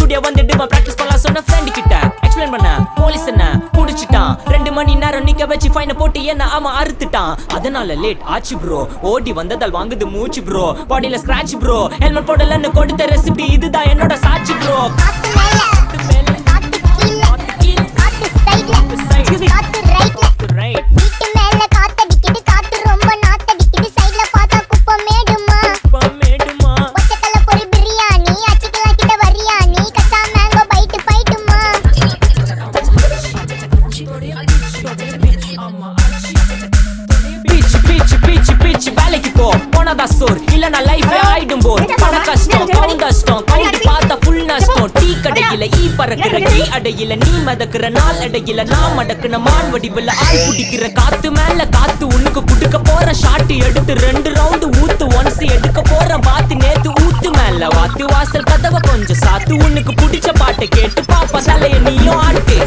studio வந்துட்டு practice பண்ணலாம் சொன்ன ஃப்ரெண்ட் கிட்ட எக்ஸ்பிளைன் பண்ண போலீஸ் என்ன புடிச்சிட்டான் 2 மணி நேரம் நிக்க வச்சு ஃபைனை போட்டு என்ன அவன் அறுத்துட்டான் அதனால லேட் ஆச்சு ப்ரோ ஓடி வந்ததால் வாங்குது மூச்சு ப்ரோ பாடியில ஸ்கிராட்ச் ப்ரோ ஹெல்மெட் போடலன்னு கொடுத்த ரெசிபி இதுதான் என்னோட சாட்சி ப்ரோ வேலைக்கு போ போனதான் சோர் இல்லனா லைஃபே ஆயிடும் போர் பண கஷ்டம் கவுண்ட் கஷ்டம் கவுண்ட் பார்த்தா ஃபுல் நஷ்டம் டீ கடையில ஈ பறக்குற கீ அடையில நீ மதக்குற நாள் அடையில நான் மடக்குன மான் வடிவில் ஆள் குடிக்கிற காத்து மேல காத்து உனக்கு குடுக்க போற ஷாட் எடுத்து 2 ரவுண்டு ஊத்து ஒன்ஸ் எடுக்க போற பாத்து நேத்து ஊத்து மேல வாத்து வாசல் கதவை கொஞ்சம் சாத்து உனக்கு பிடிச்ச பாட்டை கேட்டு பாப்பா தலைய நீயும் ஆட்டு